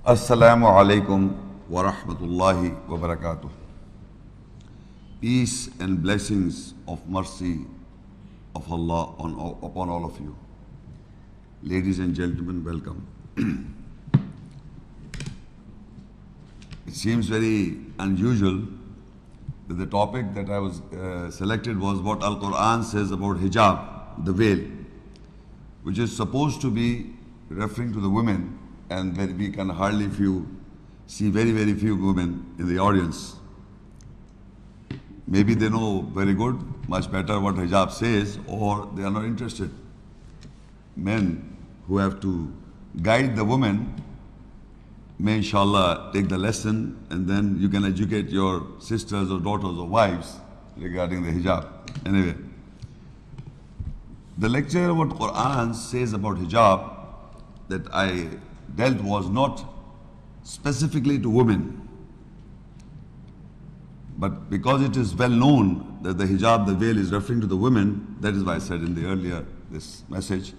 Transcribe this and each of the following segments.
Assalamu alaikum wa rahmatullahi wa barakatuh. Peace and blessings of mercy of Allah upon all of you. Ladies and gentlemen, welcome. It seems very unusual that the topic that I was selected was what Al-Quran says about hijab, the veil, which is supposed to be referring to the women, and that we can hardly see very few women in the audience. Maybe they know very good, much better what hijab says, or they are not interested. Men who have to guide the woman may inshallah take the lesson, and then you can educate your sisters or daughters or wives regarding the hijab. Anyway, the lecture what Quran says about hijab that I dealt was not specifically to women, but because it is well known that the hijab, the veil, is referring to the women, that is why I said in the earlier this message.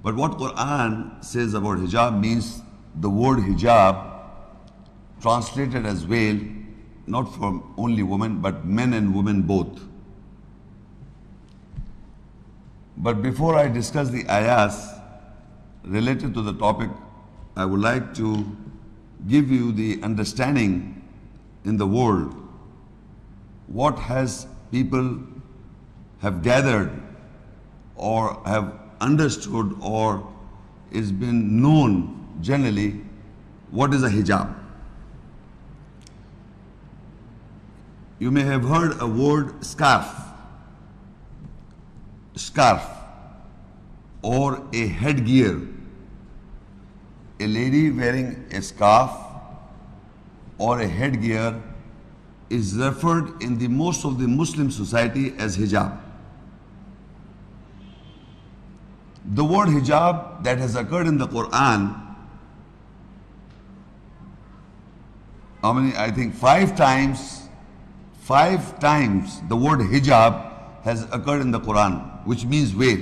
But what Quran says about hijab means the word hijab translated as veil, not for only women but men and women both. But before I discuss the ayahs related to the topic, I would like to give you the understanding in the world what has people have gathered or have understood or is been known generally what is a hijab. You may have heard a word scarf or a headgear. A lady wearing a scarf or a headgear is referred in the most of the Muslim society as hijab. The word hijab that has occurred in the Quran, how many? I think five times the word hijab has occurred in the Quran, which means veil.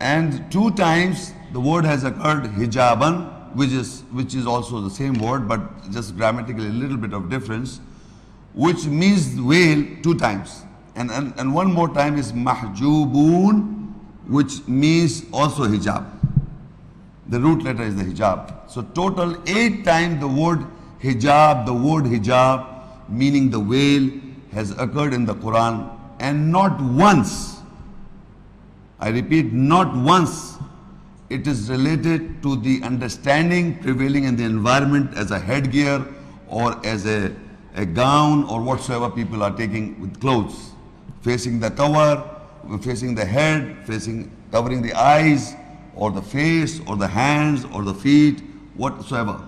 And 2 times the word has occurred hijaban, which is also the same word but just grammatically a little bit of difference, which means veil 2 times. And one more time is mahjubun, which means also hijab. The root letter is the hijab. So total 8 times the word hijab, meaning the veil, has occurred in the Quran, and not once, I repeat, not once, it is related to the understanding prevailing in the environment as a headgear or as a gown or whatsoever people are taking with clothes, facing the cover, facing the head, covering the eyes or the face or the hands or the feet, whatsoever.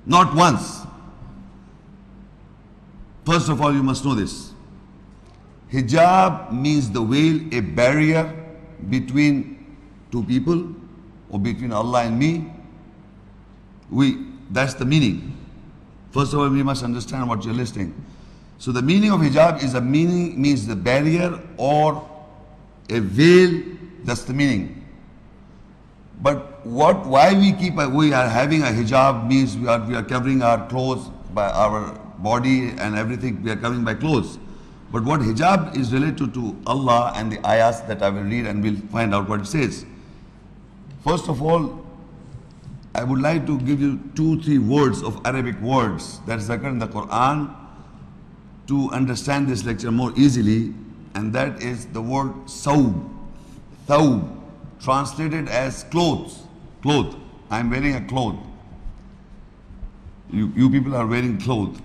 Not once. First of all, you must know this. Hijab means the veil, a barrier between 2 people or between Allah and me. That's the meaning. First of all, we must understand what you're listening. So the meaning of hijab means the barrier or a veil. That's the meaning. But why we are having a hijab means we are covering our clothes by our body and everything. We are covering by clothes. But what hijab is related to Allah and the ayahs that I will read, and we'll find out what it says. First of all, I would like to give you 2-3 words of Arabic words that is occurred in the Quran to understand this lecture more easily, and that is the word thawb, translated as clothes. I am wearing a cloth. You people are wearing clothes.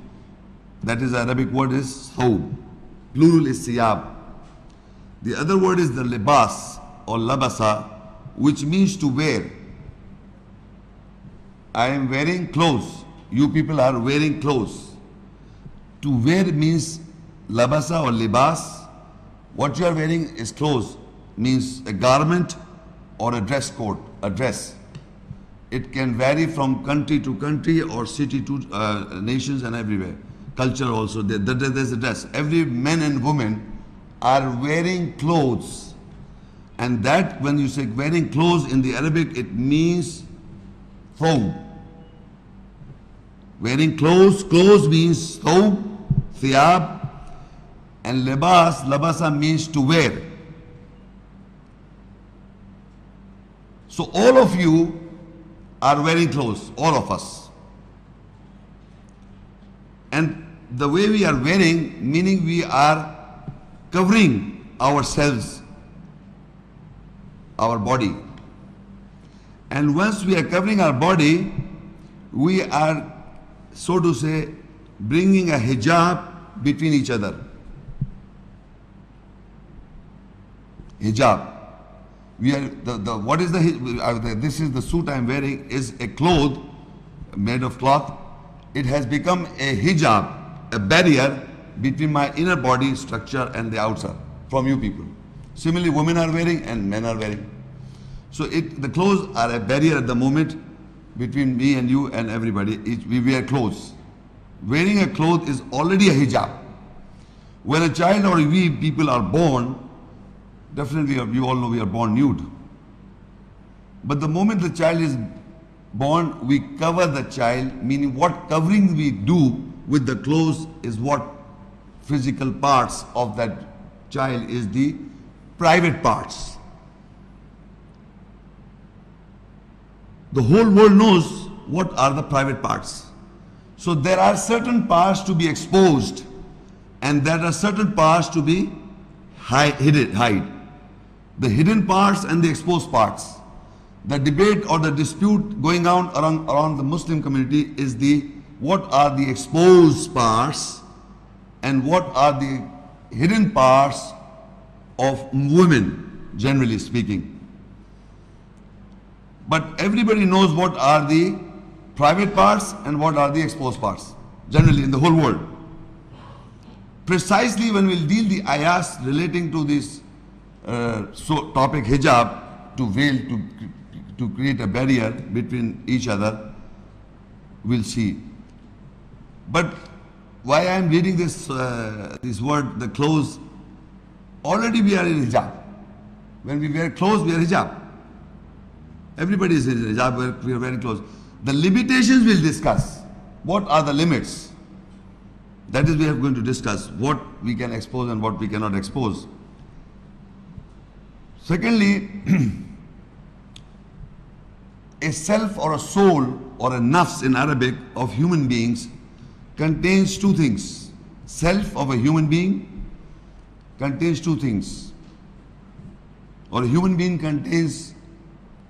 That is, Arabic word is thawb. Plural is siyab. The other word is the libas or labasa, which means to wear. I am wearing clothes. You people are wearing clothes. To wear means labasa or libas. What you are wearing is clothes, means a garment or a dress code, a dress. It can vary from country to country or city to nations and everywhere. Culture also, there's a dress. Every man and woman are wearing clothes. And that, when you say wearing clothes in the Arabic, it means thawb. Wearing clothes, clothes means thawb, thiyab, and libas, labasa means to wear. So all of you are wearing clothes, all of us. And the way we are wearing, meaning we are covering ourselves, our body. And once we are covering our body, we are, so to say, bringing a hijab between each other. Hijab. We are what is this is the suit I am wearing is a cloth made of cloth. It has become a hijab, a barrier between my inner body structure and the outside from you people. Similarly, women are wearing and men are wearing. So the clothes are a barrier at the moment between me and you and everybody. We wear clothes. Wearing a cloth is already a hijab. When a child or we people are born, definitely you all know we are born nude. But the moment the child is born, we cover the child, meaning what covering we do with the clothes is what physical parts of that child is the private parts. The whole world knows what are the private parts. So there are certain parts to be exposed and there are certain parts to be hide. The hidden parts and the exposed parts. The debate or the dispute going on around the Muslim community is what are the exposed parts and what are the hidden parts of women, generally speaking. But everybody knows what are the private parts and what are the exposed parts, generally in the whole world. Precisely when we'll deal the ayahs relating to this topic hijab, to veil, to create a barrier between each other, we'll see. But why I am reading this word, the clothes, already we are in hijab. When we wear clothes, we are hijab. Everybody is in hijab, we are wearing clothes. The limitations we'll discuss. What are the limits? That is we are going to discuss what we can expose and what we cannot expose. Secondly, a self or a soul or a nafs in Arabic of human beings contains two things. Self of a human being contains two things. Or a human being contains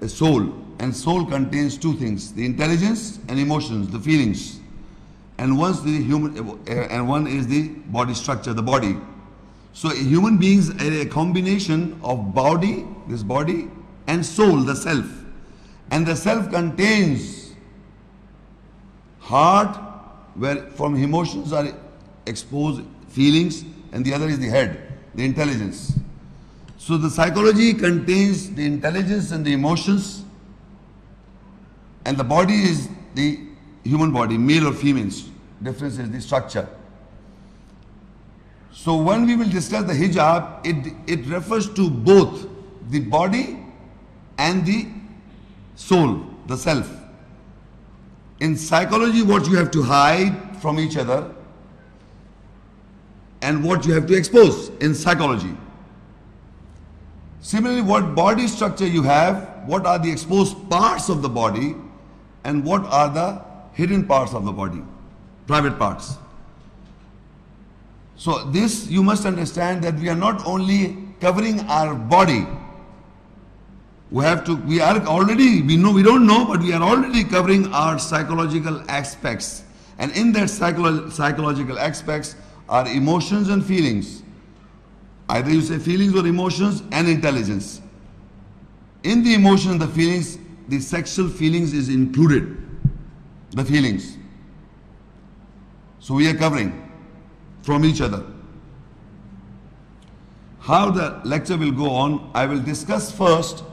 a soul, and soul contains two things: the intelligence and emotions, the feelings. And one is the body structure, the body. So human beings are a combination of body, this body, and soul, the self. And the self contains heart, where from emotions are exposed feelings, and the other is the head, the intelligence. So the psychology contains the intelligence and the emotions, and the body is the human body, male or female. Difference is the structure. So when we will discuss the hijab, it refers to both the body and the soul, the self. In psychology, what you have to hide from each other and what you have to expose in psychology. Similarly, what body structure you have, what are the exposed parts of the body and what are the hidden parts of the body, private parts. So this you must understand that we are not only covering our body, we don't know, but we are already covering our psychological aspects. And in that psychological aspects are emotions and feelings. Either you say feelings or emotions and intelligence. In the emotions and the feelings, the sexual feelings is included, the feelings. So we are covering from each other. How the lecture will go on, I will discuss first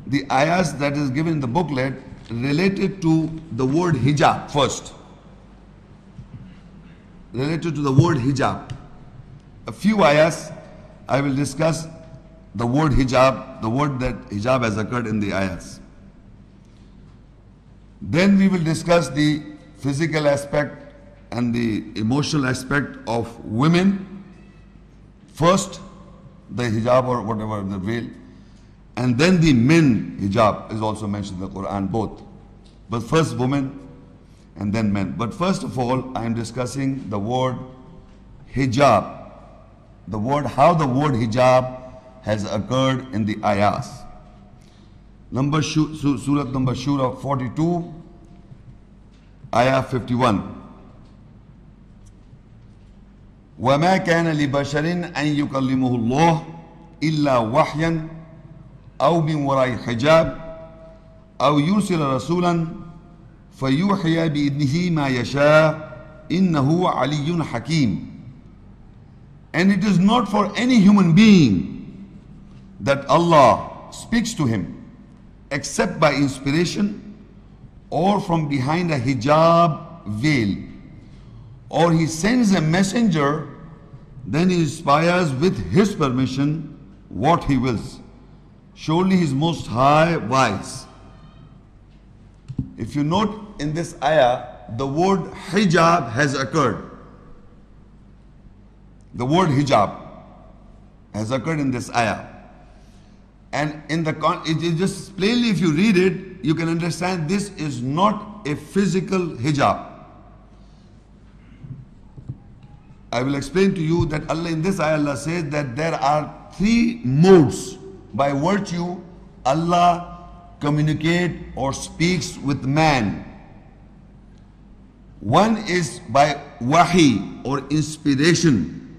the ayahs that is given in the booklet related to the word hijab first. Related to the word hijab. A few ayahs I will discuss the word hijab, the word that hijab has occurred in the ayahs. Then we will discuss the physical aspect and the emotional aspect of women. First, the hijab or whatever, the veil. And then the men hijab is also mentioned in the Quran, both. But first women and then men. But first of all, I am discussing the word hijab. The word, how the word hijab has occurred in the ayahs. Surah number Shoora 42, ayah 51. وَمَا كَانَ لِبَشَرٍ أَن يُكَلِّمُهُ اللَّهُ إِلَّا وَحْيًا أَوْ مِنْ وَرَاءِ حِجَابٍ أَوْ يُرْسِلَ رَسُولًا فَيُوحِيَ بِإِذْنِهِ مَا يَشَاءُ إِنَّهُ عَلِيٌّ حَكِيمٌ. And it is not for any human being that Allah speaks to him except by inspiration or from behind a hijab veil, or he sends a messenger, then he inspires with his permission what he wills. Surely he is most high wise. If you note in this ayah, the word hijab has occurred. The word hijab has occurred in this ayah. And in the it is just plainly, if you read it, you can understand this is not a physical hijab. I will explain to you that Allah, in this ayah, Allah says that there are three modes by virtue Allah communicate or speaks with man. One is by wahi or inspiration,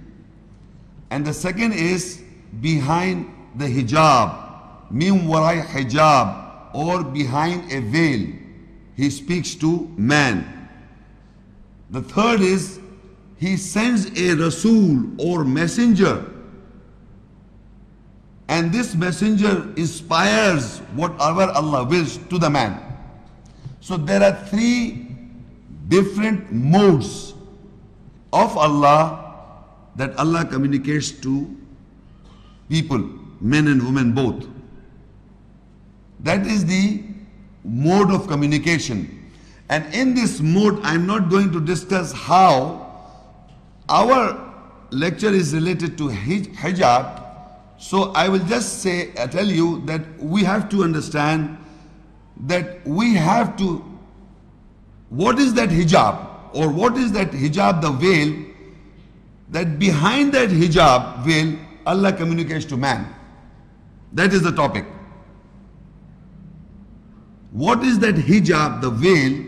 and the second is behind the hijab, min warai hijab, or behind a veil. He speaks to man. The third is he sends a Rasul or messenger, and this messenger inspires whatever Allah wills to the man. So there are three different modes of Allah that Allah communicates to people, men and women both. That is the mode of communication. And in this mode, I am not going to discuss how. Our lecture is related to hijab, so I will just tell you that we have to understand that we have to, what is that hijab, or what is that hijab, the veil, that behind that hijab veil Allah communicates to man. That is the topic. What is that hijab, the veil,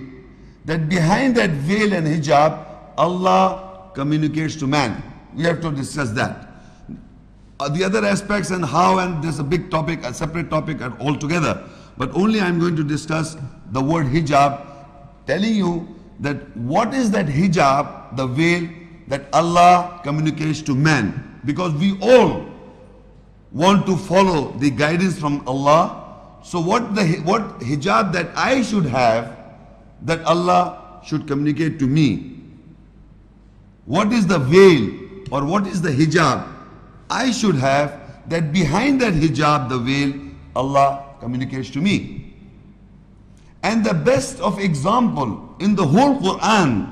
that behind that veil and hijab Allah communicates to man? We have to discuss that. The other aspects and how, and there's a big topic, a separate topic altogether. But only I'm going to discuss the word hijab, telling you that what is that hijab, the veil that Allah communicates to man. Because we all want to follow the guidance from Allah. So what hijab that I should have, that Allah should communicate to me? What is the veil, or what is the hijab I should have, that behind that hijab, the veil, Allah communicates to me? And the best of example in the whole Quran,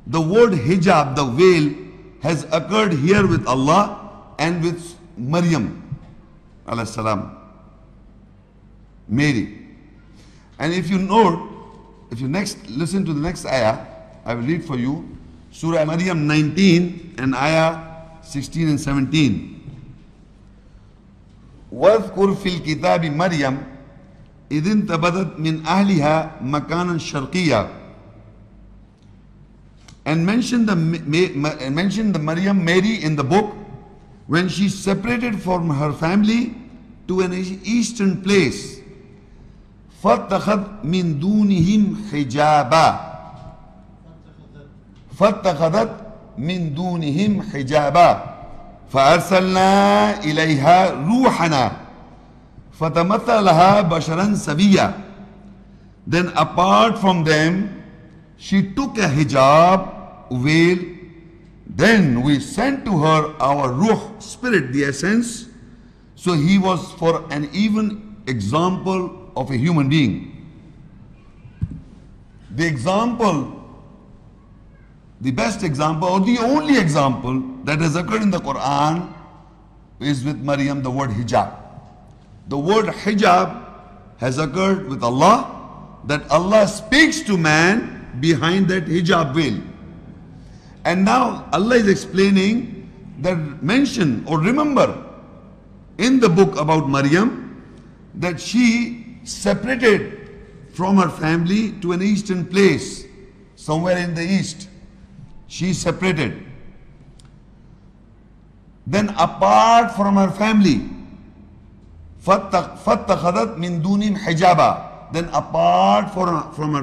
the word hijab, the veil, has occurred here with Allah and with Maryam alayhi salam, Mary. And if you note, if you listen to the next ayah, I will read for you. Surah Maryam 19 and ayah 16 and 17. وَاذْكُرْ فِي الْكِتَابِ مَرْيَمْ إِذِ انْتَبَذَتْ مِنْ أَهْلِهَا مَكَانًا شَرْقِيًّا. And mention the Maryam, Mary, in the book, when she separated from her family to an eastern place. فَاتَّخَذْ مِنْ دُونِهِمْ حِجَابًا. فَاتَّخَذَتْ مِنْ دُونِهِمْ حِجَابًا فَأَرْسَلْنَا إِلَيْهَا رُوحَنَا فَتَمَثَّلَ لَهَا بَشَرًا سَوِيًّا. Then apart from them, she took a hijab, veil. Then we sent to her our ruh, spirit, the essence. So he was for an even example of a human being. The example, the best example or the only example that has occurred in the Quran is with Maryam, the word hijab. The word hijab has occurred with Allah, that Allah speaks to man behind that hijab veil. And now Allah is explaining that mention or remember in the book about Maryam that she separated from her family to an eastern place, somewhere in the east. She separated. Then apart from her family, فَاتَّخَذَتْ مِن دُونِهِمْ حِجَابًا. Then apart from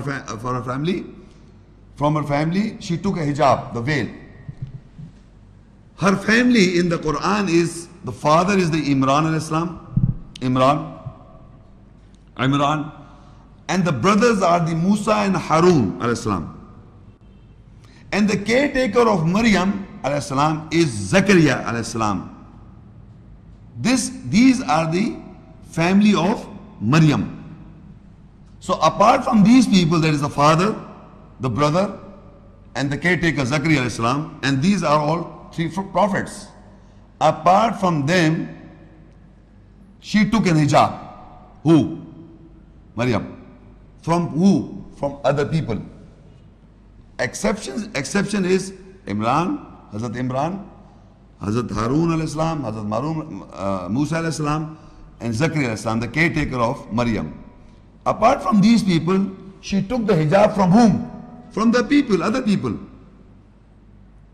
her family, she took a hijab, the veil. Her family in the Quran is, the father is the Imran al-Islam, Imran, and the brothers are the Musa and Harun al-Islam. And the caretaker of Maryam al-Islam is Zakaria al-Islam. These are the family of Maryam. So apart from these people, there is the father, the brother, and the caretaker Zakaria al-Islam, and these are all three prophets. Apart from them, she took an hijab. Who? Maryam. From who? From other people. Exception is Imran, Hazrat Harun al-Islam, Hazrat Musa al-Islam, and Zakaria al-Islam, the caretaker of Maryam. Apart from these people, she took the hijab from whom? From the people, other people.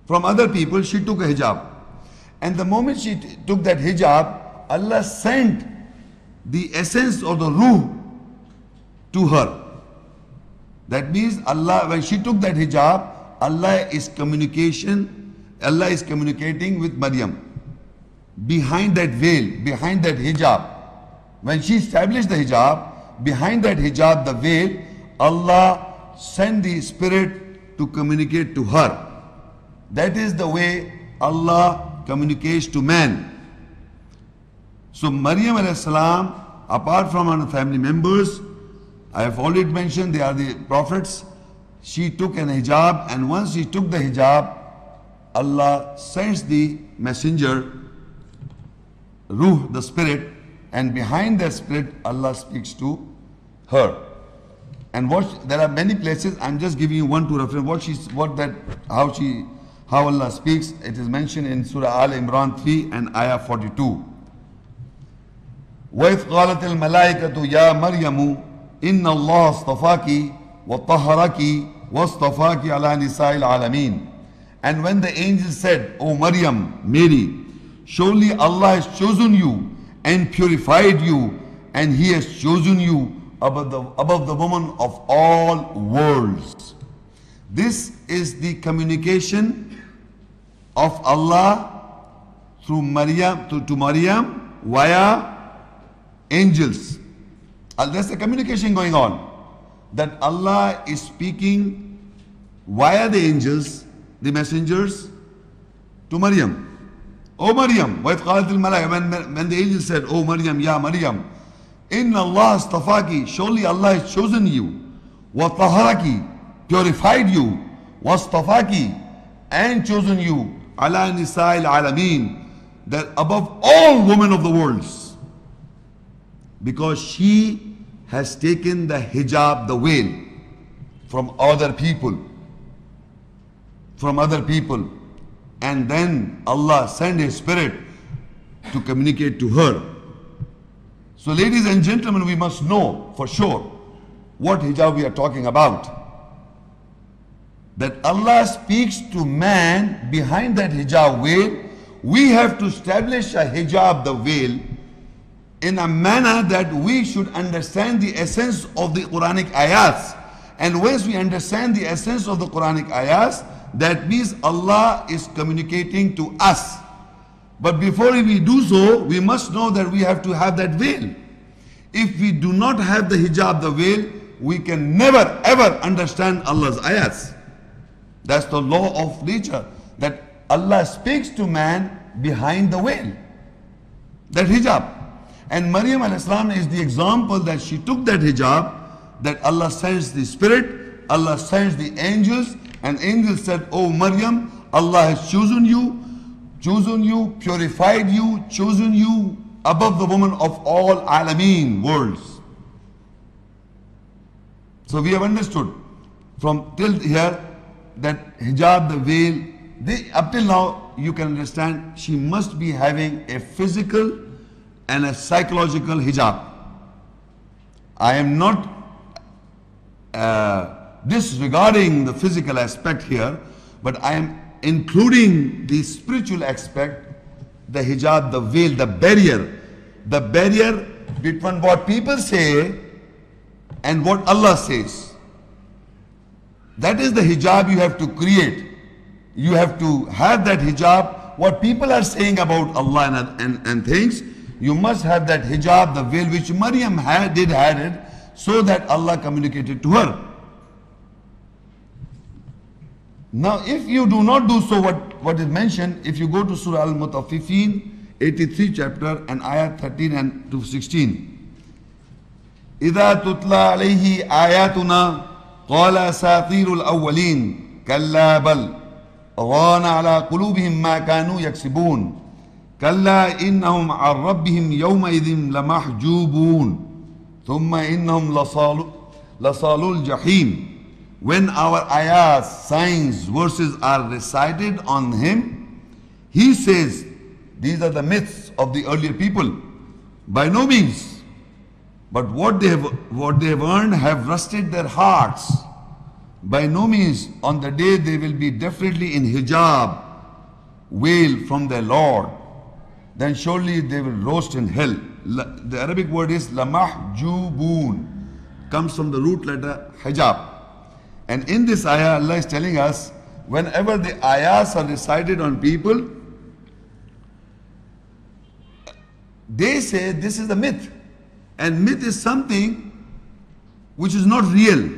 From other people, she took a hijab. And the moment she took that hijab, Allah sent the essence of the ruh to her. That means Allah, when she took that hijab, Allah is communicating with Maryam. Behind that veil, behind that hijab. When she established the hijab, behind that hijab, the veil, Allah sent the Spirit to communicate to her. That is the way Allah communicates to man. So Maryam a.s., apart from her family members, I have already mentioned they are the prophets. She took an hijab, and once she took the hijab, Allah sends the messenger, Ruh, the spirit, and behind that spirit, Allah speaks to her. And there are many places. I'm just giving you one to reference. How Allah speaks. It is mentioned in Surah Al-Imran 3 and Ayah 42. وَإِذْ قَالَتِ الْمَلَائِكَةُ يَا مَرْيَمُ إِنَّ اللَّهَ اصْطَفَاكِ وَطَهَّرَكِ وَاصْطَفَاكِ عَلَى نِسَاءِ الْعَالَمِينَ. And when the angel said, O Maryam, Mary, surely Allah has chosen you and purified you, and He has chosen you above the woman of all worlds. This is the communication of Allah through Maryam to Maryam via angels. There's a communication going on, that Allah is speaking via the angels, the messengers, to Maryam. O Maryam, when the angel said, O Maryam, Ya Maryam, Inna Allah astafaki, surely Allah has chosen you, wa taharaki, purified you, wastafaki, and chosen you, ala nisa'il alameen, that above all women of the worlds, because she has taken the hijab, the veil, from other people, and then Allah sent His Spirit to communicate to her. So ladies and gentlemen, we must know for sure what hijab we are talking about. That Allah speaks to man behind that hijab veil. We have to establish a hijab, the veil, in a manner that we should understand the essence of the Quranic ayahs. And once we understand the essence of the Quranic ayahs, that means Allah is communicating to us. But before we do so, we must know that we have to have that veil. If we do not have the hijab, the veil, we can never ever understand Allah's ayahs. That's the law of nature, that Allah speaks to man behind the veil, that hijab. And Maryam al-Islam is the example that she took that hijab, that Allah sends the Spirit Allah sends the angels, and angels said, "Oh Maryam, Allah has chosen you, purified you, chosen you above the woman of all alameen worlds." So we have understood from till here that hijab, the veil, up till now you can understand she must be having a physical and a psychological hijab. I am not disregarding the physical aspect here, but I am including the spiritual aspect, the hijab, the veil, the barrier between what people say and what Allah says. That is the hijab you have to create. You have to have that hijab, what people are saying about Allah and things. You must have that hijab, the veil which Maryam had it, so that Allah communicated to her. Now if you do not do so, what is mentioned, if you go to Surah al-Mutafaffin, 83 chapter and ayat 13 and to 16. إِذَا تُتْلَى عَلَيْهِ آيَاتُنَا قَالَ أَسَاطِيرُ الْأَوَّلِينَ كَلَّا بَلْ رَانَ عَلَى قُلُوبِهِمْ مَا كَانُوا يَكْسِبُونَ كَلَّا إِنَّهُمْ عَنْ رَبِّهِمْ يَوْمَئِذٍ لَمَحْجُوبُونَ ثُمَّ إِنَّهُمْ لَصَالُو الْجَحِيمِ. When our ayahs, signs, verses are recited on him, he says, these are the myths of the earlier people. By no means. But what they have earned have rusted their hearts. By no means. On the day they will be definitely in hijab, veil from their Lord. Then surely they will roast in hell. The Arabic word is lamahjubun. Comes from the root letter hijab. And in this ayah, Allah is telling us, whenever the ayahs are recited on people, they say this is a myth. And myth is something which is not real,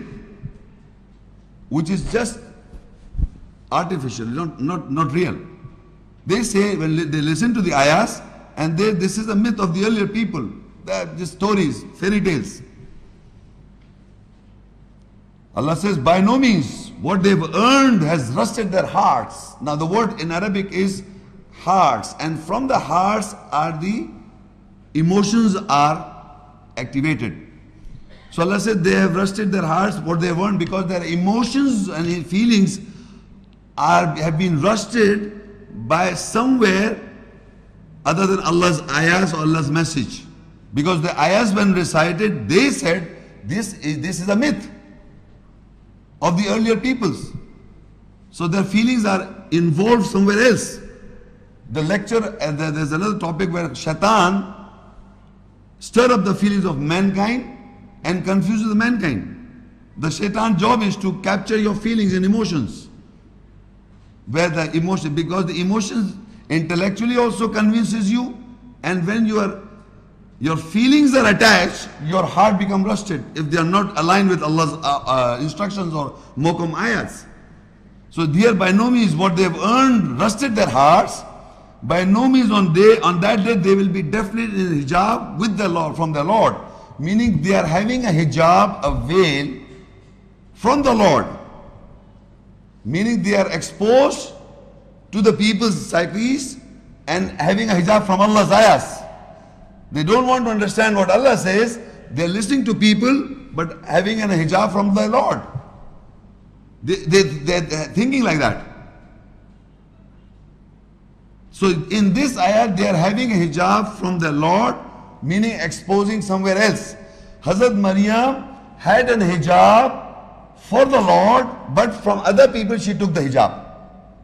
which is just artificial, not real. They say, when they listen to the ayahs, and this is a myth of the earlier people. They're just stories, fairy tales. Allah says, by no means, what they've earned has rusted their hearts. Now the word in Arabic is hearts, and from the hearts are the emotions are activated. So Allah said they have rusted their hearts, what they have earned, because their emotions and feelings have been rusted by somewhere other than Allah's ayahs or Allah's message. Because the ayahs when recited, they said this is a myth of the earlier peoples. So their feelings are involved somewhere else. The lecture, there's another topic where Shaitan stir up the feelings of mankind and confuses the mankind. The Shaitan's job is to capture your feelings and emotions. Where the emotion, because the emotions intellectually also convinces you, and when your feelings are attached, your heart becomes rusted if they are not aligned with Allah's instructions or Mokum ayats. So there by no means what they have earned rusted their hearts. By no means on that day they will be definitely in hijab with the Lord, from the Lord. Meaning they are having a hijab, a veil from the Lord. Meaning they are exposed to the people's psyches and having a hijab from Allah's ayahs. They don't want to understand what Allah says. They are listening to people but having a hijab from the Lord. They're thinking like that. So in this ayah they are having a hijab from the Lord, meaning exposing somewhere else. Hazrat Maryam had an hijab for the Lord, but from other people she took the hijab.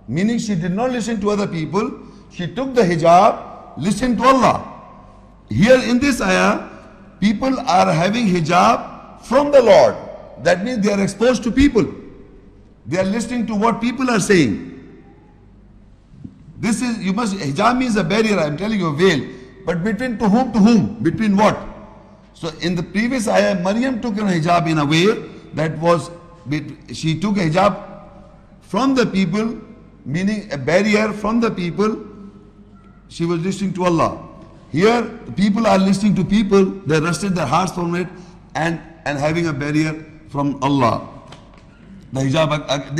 Meaning she did not listen to other people, she took the hijab, listened to Allah. Here in this ayah, people are having hijab from the Lord. That means they are exposed to people. They are listening to what people are saying. This is, hijab means a barrier, I am telling you, a veil. But between to whom? To whom? Between what? So in the previous ayah, Maryam took an hijab in a way that was, she took a hijab from the people, meaning a barrier from the people. She was listening to Allah. Here, the people are listening to people, they rusted their hearts from it and having a barrier from Allah. The hijab,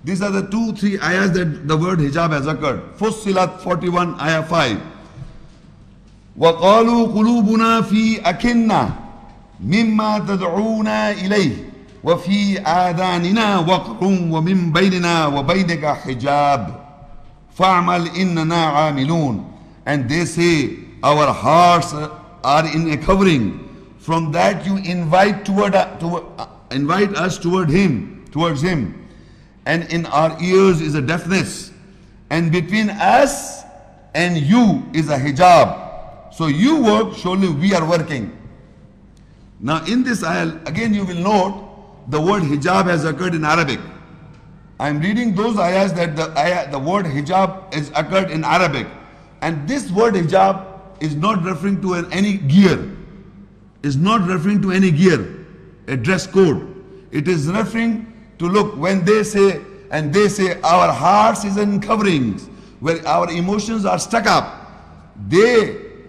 these are the 2-3 ayahs that the word hijab has occurred. Fussilat 41 ayah 5. وَقَالُوا قُلُوبُنَا فِي أَكِنَّةٍ مِمَّا تَدْعُونَا إِلَيْهِ وَفِي آذَانِنَا وَقْرٌ وَمِن بَيْنِنَا وَبَيْنِكَ حِجَابٌ فَاعْمَلْ إِنَّنَا عَامِلُونَ. And they say, our hearts are in a covering. From that you invite us towards him. And in our ears is a deafness. And between us and you is a hijab. So you work, surely we are working. Now in this ayah, again you will note the word hijab has occurred in Arabic. I am reading those ayahs that the word hijab is occurred in Arabic. And this word hijab is not referring to any gear. Is not referring to any gear, a dress code. It is referring to, look, when they say our hearts is in coverings, where our emotions are stuck up.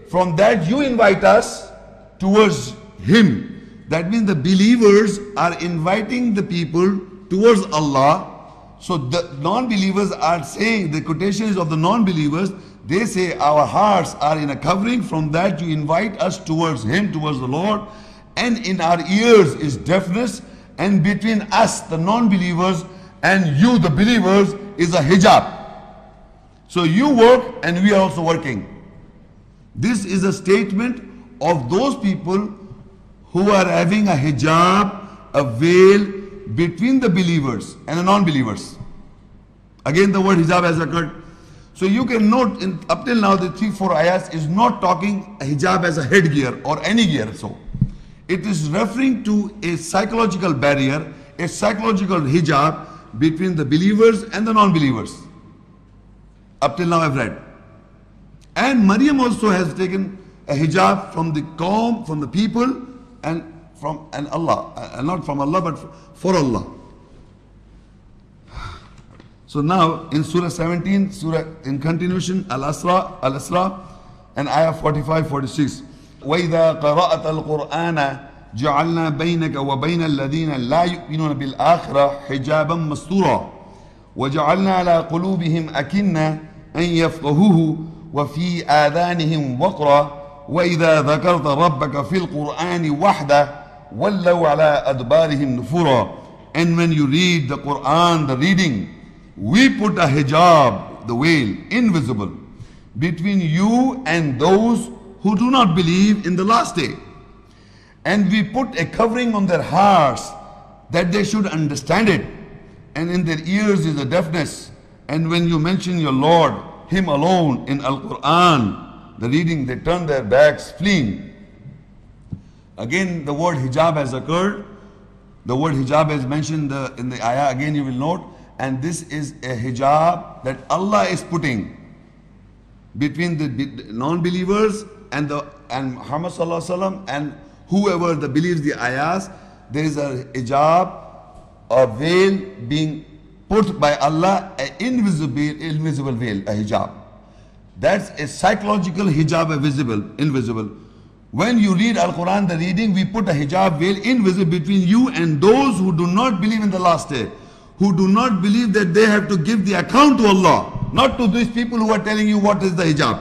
From that you invite us towards him. That means the believers are inviting the people towards Allah. So the non-believers are saying, the quotation is of the non-believers, they say our hearts are in a covering. From that you invite us towards him, towards the Lord. And in our ears is deafness. And between us, the non-believers, and you, the believers, is a hijab. So you work and we are also working. This is a statement of those people who are having a hijab, a veil between the believers and the non-believers. Again the word hijab has occurred. So you can note, up till now the 3-4 ayahs is not talking hijab as a headgear or any gear. So it is referring to a psychological barrier, a psychological hijab between the believers and the non-believers. Up till now I've read. And Maryam also has taken a hijab from the qawm, from the people, and Allah, not from Allah but for Allah. So now in Surah 17, Surah in continuation, al-isra, and ayah 45-46. وَإِذَا قَرَأَتَ الْقُرْآنَ جَعَلْنَا بَيْنَكَ وَبَيْنَ الَّذِينَ لَا يُؤْمِنُونَ بِالْآخِرَةِ حِجَابًا مَسْتُورًا وَجَعَلْنَا عَلَى قُلُوبِهِمْ أَكِنَّةً أَن يَفْقَهُوهُ وَفِي آذَانِهِمْ وَقْرًا وَإِذَا ذَكَرْتَ رَبَّكَ فِي الْقُرْآنِ وَحْدَهُ وَلَّوْا عَلَى أَدْبَارِهِمْ نُفُورًا. And when you read the Quran, the reading, we put a hijab, the veil, invisible, between you and those who do not believe in the last day. And we put a covering on their hearts that they should understand it. And in their ears is a deafness. And when you mention your Lord, him alone in Al-Quran, the reading, they turn their backs fleeing. Again the word hijab has occurred. The word hijab is mentioned in the ayah, again you will note. And this is a hijab that Allah is putting between the non-believers and Muhammad sallallahu alaihi wasallam and whoever that believes the ayahs. There is a hijab, a veil being put by Allah, an invisible veil, a hijab. That's a psychological hijab, invisible. When you read Al-Quran, the reading, we put a hijab veil invisible between you and those who do not believe in the last day, who do not believe that they have to give the account to Allah, not to these people who are telling you what is the hijab.